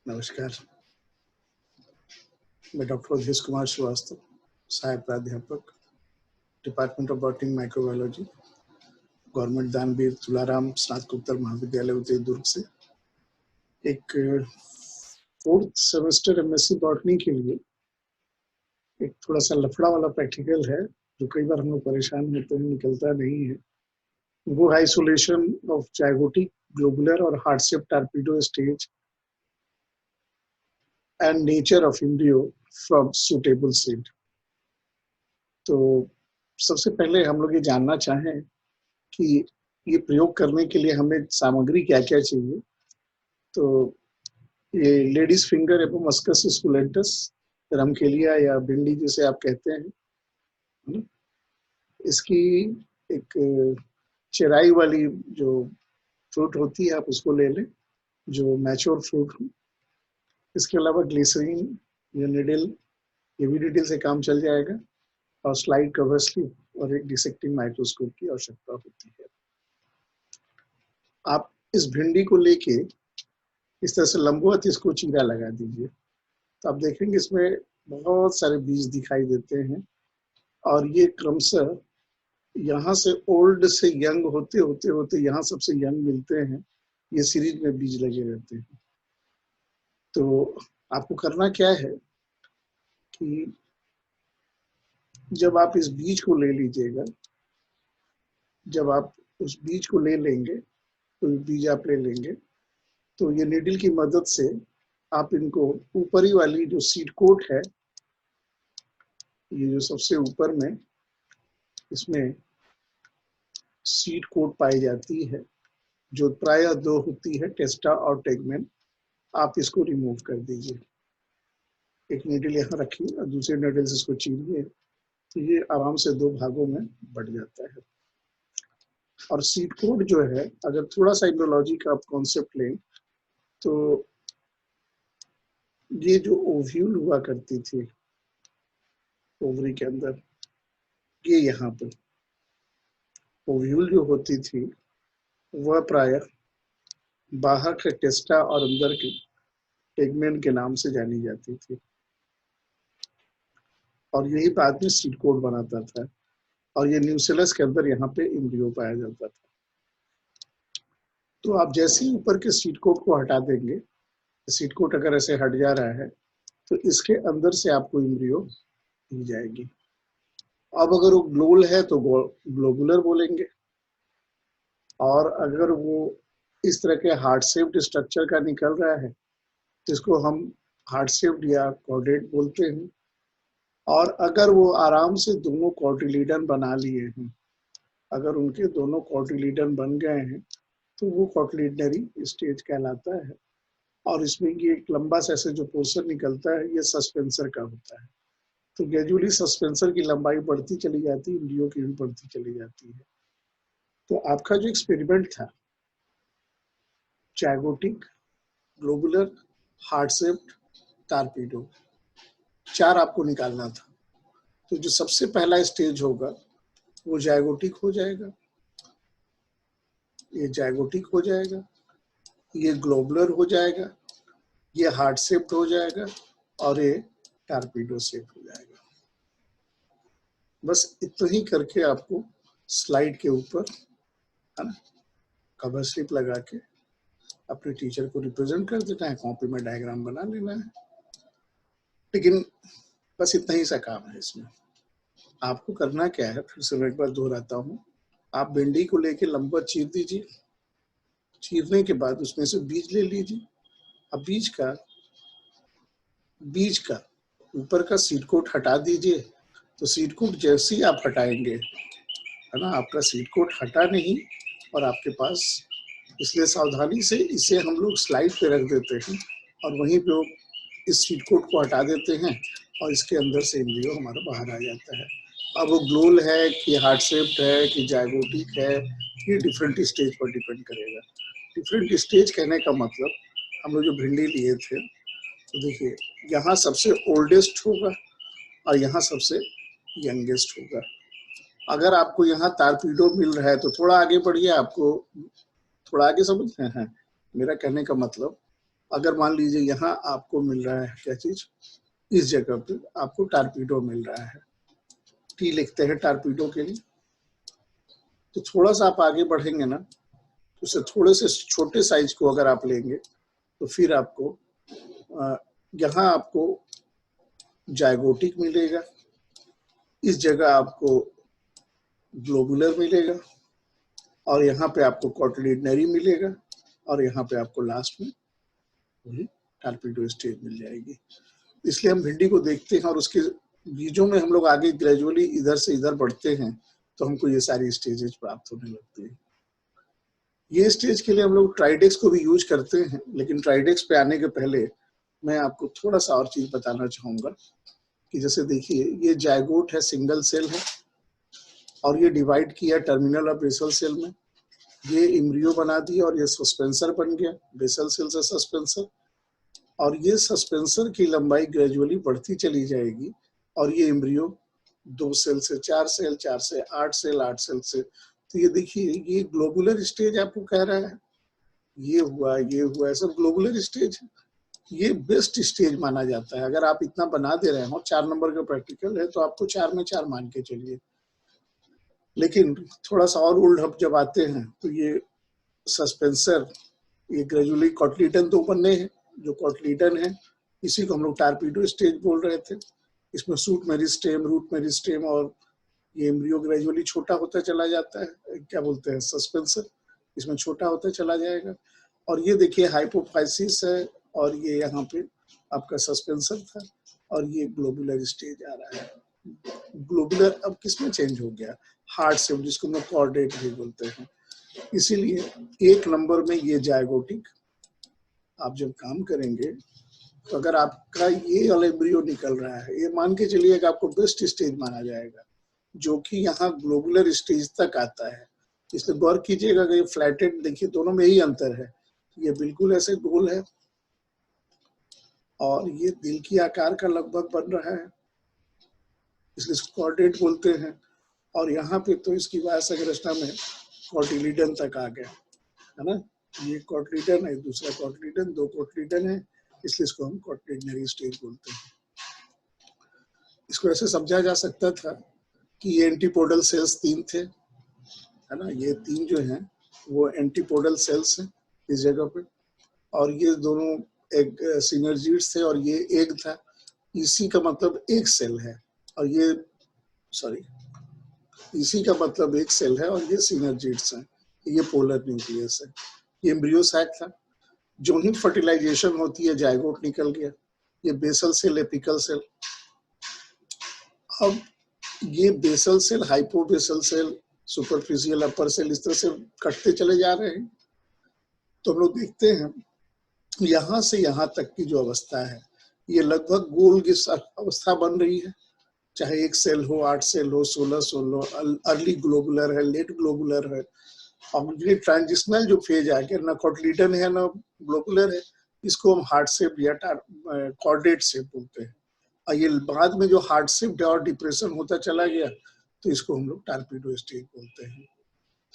नमस्कार, मैं डॉक्टर अवधेश कुमार श्रीवास्तव, सहायक प्राध्यापक, department of botany microbiology, government दानवीर तुलाराम स्नातकोत्तर महाविद्यालय उदय दुर्ग से एक 4th सेमेस्टर एमएससी बॉटनी के लिए एक थोड़ा सा लफड़ा वाला प्रैक्टिकल है जो कई बार हम लोग परेशान होते हैं, निकलता नहीं है। वो आइसोलेशन ऑफ जाइगोटिक ग्लोबुलर और heart shape torpedo stage and nature of embryo from suitable seed. तो सबसे पहले हम लोग ये जानना चाहें कि ये प्रयोग करने के लिए हमें सामग्री क्या क्या चाहिए। तो ये लेडीज फिंगर एवं मस्कस स्कुलेंटस, रमकेलिया या भिंडी जिसे आप कहते हैं, इसकी एक चेराई वाली जो फ्रूट होती है आप उसको ले लें, जो मैच्योर फ्रूट हो। इसके अलावा ग्लिसरीन या निडल, ये भी निडल से काम चल जाएगा, और स्लाइड कवर स्लिप और एक डिसेक्टिंग माइक्रोस्कोप की आवश्यकता होती है। आप इस भिंडी को लेके इस तरह से लंबवत इसको चीरा लगा दीजिए, तो आप देखेंगे इसमें बहुत सारे बीज दिखाई देते हैं, और ये क्रमशः यहाँ से ओल्ड से यंग होते होते होते यहाँ सबसे यंग मिलते हैं। ये सीरीज में बीज लगे रहते हैं। तो आपको करना क्या है कि जब आप इस बीज को ले लीजिएगा, जब आप उस बीज को ले लेंगे, तो बीज आप ले लेंगे, तो ये नीडल की मदद से आप इनको ऊपरी वाली जो सीड कोट है, ये जो सबसे ऊपर में इसमें सीड कोट पाई जाती है, जो प्रायः 2 होती है, टेस्टा और टेगमेन, आप इसको रिमूव कर दीजिए। एक नीडल यहाँ रखिए और दूसरे नीडल से इसको चीरिए, तो ये आराम से 2 भागों में बढ़ जाता है। और सीड कोट जो है, अगर थोड़ा सा इम्यूनोलॉजी का आप कॉन्सेप्ट लें, तो ये जो ओव्यूल हुआ करती थी ओवरी के अंदर, ये यहाँ पर ओव्यूल जो होती थी वह प्रायः बाहर के टेस्टा और अंदर के टेगमेन के नाम से जानी जाती थी, और यही बाद में सीड कोट बनाता था, और ये न्यूसेलस के अंदर यहाँ पे एम्ब्रियो पाया जाता था। तो आप जैसे ही ऊपर के सीड कोट को हटा देंगे, सीड कोट अगर ऐसे हट जा रहा है, तो इसके अंदर से आपको एम्ब्रियो मिल जाएगी। अब अगर वो ग्लोल है तो ग्लोबुलर बोलेंगे, और अगर वो इस तरह के हार्ट शेप्ड स्ट्रक्चर का निकल रहा है, जिसको हम हार्ट शेप्ड या कॉर्डेट बोलते हैं, और अगर वो आराम से दोनों कॉटिलीडन बना लिए हैं, अगर उनके दोनों कॉटिलीडन बन गए हैं, तो वो कॉटिलिडनरी स्टेज कहलाता है। और इसमें ये एक लंबा सा ऐसे जो पोर्शन निकलता है, ये सस्पेंसर का होता है। तो ग्रेजुअली सस्पेंसर की लंबाई बढ़ती चली जाती है, एम्ब्रियो की भी बढ़ती चली जाती है। तो आपका जो एक्सपेरिमेंट था, zygotic globular heart shaped torpedo, 4 आपको निकालना था। तो जो सबसे पहला स्टेज होगा वो जाइगोटिक हो जाएगा, ये जाइगोटिक हो जाएगा, ये ग्लोबुलर हो जाएगा, ये हार्ट शेप्ड हो जाएगा, और ये टॉर्पेडो शेप हो जाएगा। बस इतना ही करके आपको स्लाइड के ऊपर, है ना, कवर स्लिप लगा के अपने टीचर को रिप्रेजेंट कर देना है, कॉपी में डायग्राम बना लेना है। लेकिन बस इतना ही सा काम है इसमें। आपको करना क्या है, फिर से मैं एक बार दोहराता हूँ। आप भिंडी को लेके लंबा चीर दीजिए, चीरने के बाद उसमें से बीज ले लीजिए। अब बीज का ऊपर का सीड कोट हटा दीजिए। तो सीड कोट जैसे ही आप हटाएंगे, है ना, आपका सीड कोट हटा नहीं, और आपके पास, इसलिए सावधानी से इसे हम लोग स्लाइड पे रख देते हैं, और वहीं पे इस सीड कोट को हटा देते हैं, और इसके अंदर से एम्ब्रियो हमारा बाहर आ जाता है। अब वो ग्लोल है कि हार्ट शेप्ड है कि जाइगोटिक है, ये डिफरेंट स्टेज पर डिपेंड करेगा। डिफरेंट स्टेज कहने का मतलब, हम लोग जो भिंडी लिए थे, तो देखिए यहाँ सबसे ओल्डेस्ट होगा और यहाँ सबसे यंगेस्ट होगा। अगर आपको यहाँ टॉर्पेडो मिल रहा है तो थोड़ा आगे बढ़िए, आपको थोड़ा आगे समझ हैं। मेरा कहने का मतलब अगर मान लीजिए यहाँ आपको मिल रहा है क्या चीज, इस जगह पे आपको टारपीडो मिल रहा है, टी लिखते हैं टारपीडो के लिए। तो थोड़ा सा आप आगे बढ़ेंगे ना, तो उससे थोड़े से छोटे साइज को अगर आप लेंगे तो फिर आपको यहाँ आपको जायगोटिक मिलेगा, इस जगह आपको ग्लोबुलर मिलेगा, और यहाँ पे आपको कॉटिलिडनरी मिलेगा, और यहाँ पे आपको लास्ट में वही टारपीडो स्टेज मिल जाएगी। इसलिए हम भिंडी को देखते हैं और उसके बीजों में हम लोग आगे ग्रेजुअली इधर से इधर बढ़ते हैं तो हमको ये सारी स्टेजेस प्राप्त होने लगती है। ये स्टेज के लिए हम लोग ट्राइडेक्स को भी यूज करते हैं, लेकिन ट्राइडेक्स पे आने के पहले मैं आपको थोड़ा सा और चीज बताना चाहूंगा कि जैसे देखिए ये जायगोट है, सिंगल सेल है, और ये डिवाइड किया टर्मिनल और बेसल सेल में, ये इम्ब्रियो बना दिया और ये सस्पेंसर बन गया, बेसल सेल से सस्पेंसर, और ये सस्पेंसर की लंबाई ग्रेजुअली बढ़ती चली जाएगी, और ये इम्ब्रियो 2 सेल से 4 सेल, 4 से 8 सेल, 8 सेल से, तो ये देखिए ये ग्लोबुलर स्टेज आपको कह रहा है, ये हुआ, सब ग्लोबुलर स्टेज है। ये बेस्ट स्टेज माना जाता है। अगर आप इतना बना दे रहे हो, 4 नंबर का प्रैक्टिकल है, तो आपको 4 में 4 मान के चलिए। लेकिन थोड़ा सा और ओल्ड हब जब आते हैं तो ये सस्पेंसर, ये ग्रेजुअली कॉटलीटन तो बनने हैं, जो कॉटलीटन है इसी को हम लोग टारपीडो स्टेज बोल रहे थे। इसमें सूट मेरिस्टेम, रूट मेरिस्टेम, और ये एम्ब्रियो ग्रेजुअली छोटा होता चला जाता है, क्या बोलते हैं सस्पेंसर, इसमें छोटा होता चला जाएगा। और ये देखिए हाइपोफाइसिस है, और ये यहाँ पे आपका सस्पेंसर था, और ये ग्लोबुलर स्टेज आ रहा है। ग्लोबुलर अब किसमें चेंज हो गया, हार्ट से, जिसको हम लोग कॉर्डेट भी बोलते हैं। इसीलिए 1 नंबर में ये जायगोटिक आप जब काम करेंगे तो अगर आपका ये वाला एम्ब्रियो निकल रहा है, ये मान के चलिए कि आपको बेस्ट स्टेज माना जाएगा, जो कि यहाँ ग्लोबुलर स्टेज तक आता है। इसलिए गौर कीजिएगा कि ये फ्लैटेड, देखिए दोनों में यही अंतर है, ये बिल्कुल ऐसे गोल है और ये दिल की आकार का लगभग बन रहा है, इसलिए इसको कॉर्डेट बोलते हैं। और यहाँ पे तो इसकी वायसंरचना में कॉटिलिडन तक आ गया है ना, ये कॉटिलिडन है, दूसरा कॉटिलिडन, 2 कॉटिलिडन है, इसलिए इसको हम कॉटिलिडनरी स्टेज बोलते हैं। इसको ऐसे समझा जा सकता था कि ये एंटीपोडल सेल्स 3 थे, है ना, ये 3 जो हैं वो एंटीपोडल सेल्स हैं इस जगह पे, और ये दोनों एक सिनर्जिड्स थे, और ये एग था, इसी का मतलब एक सेल है, और ये सॉरी इसी का मतलब एक सेल है, और ये सिनर्जिड्स हैं, ये पोलर न्यूक्लियस है। ये एम्ब्रियो सैक था, जो ही फर्टिलाइजेशन होती है जायगोट निकल गया, ये बेसल सेल, एपिकल सेल। अब ये basal cell, hypobasal cell, superficial, upper cell, इस तरह से कटते चले जा रहे हैं। तो हम लोग देखते हैं यहाँ से यहाँ तक की जो अवस्था है, ये लगभग गोल की अवस्था बन रही है, चाहे 1 सेल हो, 8 सेल हो, 16 अर्ली ग्लोबुलर है, लेट ग्लोबुलर है, और ये ट्रांजिशनल जो फेज आ गया, ना कॉटिलिडन है ना ग्लोबुलर है, इसको हम हार्ट शेप या कॉर्डेट शेप बोलते हैं। और ये बाद में जो हार्ट शेप और डिप्रेशन होता चला गया, तो इसको हम लोग टारपीडो स्टेज बोलते हैं।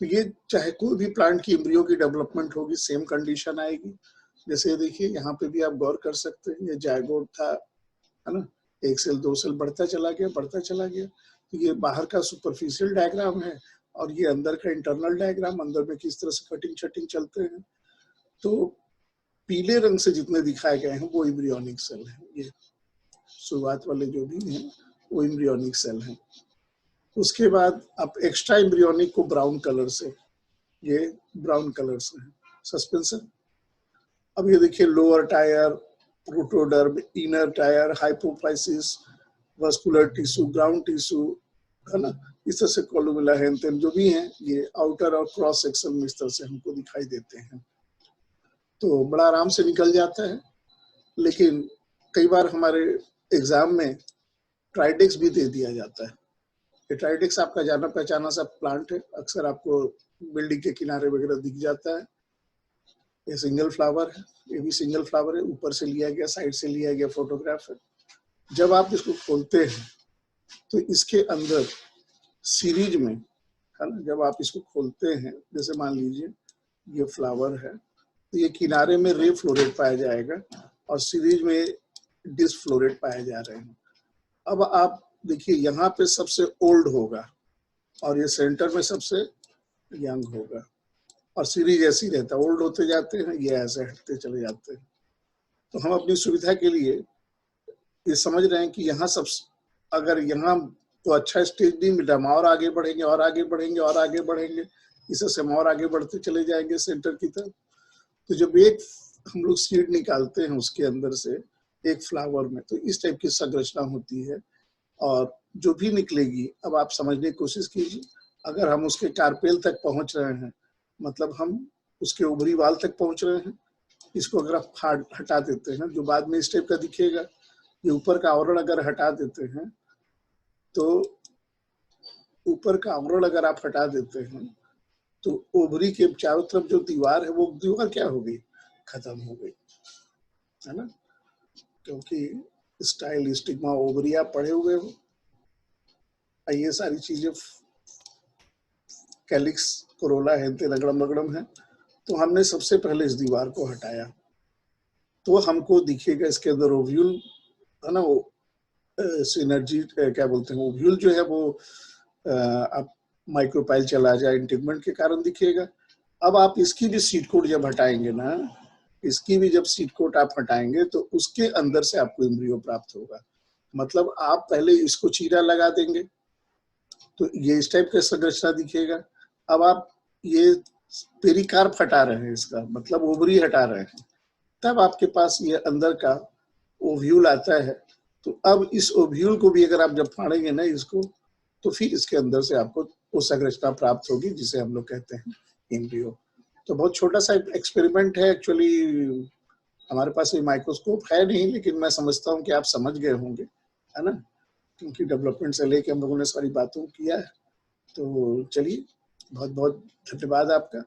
तो ये चाहे कोई भी प्लांट की एम्ब्रियो की डेवलपमेंट होगी, सेम कंडीशन आएगी। जैसे देखिए यहाँ पे भी आप गौर कर सकते हैं, ये जायगोट था, है ना, 1 सेल 2 सेल बढ़ता चला गया, बढ़ता चला गया। तो ये बाहर का सुपरफिशियल डायग्राम है, और ये अंदर का इंटरनल डायग्राम, अंदर में किस तरह से कटिंग शटिंग चलते हैं। तो पीले रंग से जितने दिखाए गए हैं वो एम्ब्रियोनिक सेल है, ये शुरुआत वाले जो भी हैं वो एम्ब्रियोनिक सेल हैं। उसके बाद आप एक्स्ट्रा एम्ब्रियोनिक को ब्राउन कलर से, ये ब्राउन कलर से है सस्पेंशन। अब ये देखिए lower tyre, protoderm, inner tyre, hypophysis, vascular tissue, ground tissue, है ना, इस तरह से कोलुमेला हेंथेन जो भी हैं, ये आउटर और क्रॉस सेक्शन में इस तरह से हमको दिखाई देते हैं। तो बड़ा आराम से निकल जाता है। लेकिन कई बार हमारे एग्जाम में ट्राइडेक्स भी दे दिया जाता है। ये ट्राइडेक्स आपका जाना पहचाना सा प्लांट है, अक्सर आपको बिल्डिंग के किनारे वगैरह दिख जाता है। ये सिंगल फ्लावर है, ये भी सिंगल फ्लावर है, ऊपर से लिया गया, साइड से लिया गया फोटोग्राफ है। जब आप इसको खोलते हैं तो इसके अंदर सीरीज में, है ना, जब आप इसको खोलते हैं, जैसे मान लीजिए ये फ्लावर है, तो ये किनारे में रे फ्लोरेट पाया जाएगा और सीरीज में डिस्क फ्लोरेट पाए जा रहे हैं। अब आप देखिए यहाँ पे सबसे ओल्ड होगा और ये सेंटर में सबसे यंग होगा और सीरीज ऐसी रहता है, ओल्ड होते जाते हैं, ये ऐसे हटते चले जाते हैं। तो हम अपनी सुविधा के लिए ये समझ रहे हैं कि यहाँ सब, अगर यहाँ तो अच्छा स्टेज नहीं मिला, हम और आगे बढ़ेंगे और आगे बढ़ेंगे और आगे बढ़ेंगे, इससे हम और आगे बढ़ते चले जाएंगे सेंटर की तरफ। तो जब एक हम लोग सीड निकालते हैं उसके अंदर से एक फ्लावर में, तो इस टाइप की संरचना होती है और जो भी निकलेगी, अब आप समझने की कोशिश कीजिए, अगर हम उसके कार्पेल तक पहुंच रहे हैं, मतलब हम उसके ऊपरी वाल तक पहुंच रहे हैं, इसको अगर आप हटा देते हैं, जो बाद में इस टाइप का दिखेगा, ये ऊपर का आवरण अगर हटा देते हैं, तो ऊपर का आवरण अगर आप हटा देते हैं, तो ओवरी के चारों तरफ जो दीवार है, वो दीवार क्या हो गई, खत्म हो गई, है ना, क्योंकि स्टाइल स्टिग्मा ओवरी आप पढ़े हुए हो, ये सारी चीजें कैलिक्स कोरोला है, रगड़म रगड़म है। तो हमने सबसे पहले इस दीवार को हटाया, तो हमको दिखेगा इसके अंदर ओव्यूल, है ना, वो सिनर्जी क्या बोलते हैं, ओव्यूल जो है वो आप माइक्रोपाइल चला जाए इंटीग्मेंट के कारण दिखेगा। अब आप इसकी भी सीट कोट जब हटाएंगे ना, इसकी भी जब सीट कोट आप हटाएंगे, तो उसके अंदर से आपको एम्ब्रियो प्राप्त होगा। मतलब आप पहले इसको चीरा लगा देंगे तो ये इस टाइप का संरचना दिखेगा। अब आप ये पेरिकार्प हटा रहे हैं, इसका मतलब ओवरी हटा रहे हैं, तब आपके पास ये अंदर का ओव्यूल आता है। तो अब इस ओव्यूल को भी अगर आप जब फाड़ेंगे ना इसको, तो फिर इसके अंदर से आपको वो संरचना प्राप्त होगी जिसे हम लोग कहते हैं एम्ब्रियो। तो बहुत छोटा सा एक्सपेरिमेंट है एक्चुअली, हमारे पास ये माइक्रोस्कोप है नहीं, लेकिन मैं समझता हूँ कि आप समझ गए होंगे, है ना, क्योंकि डेवलपमेंट से लेके हम लोगों ने सारी बातों किया है। तो चलिए, बहुत बहुत धन्यवाद आपका।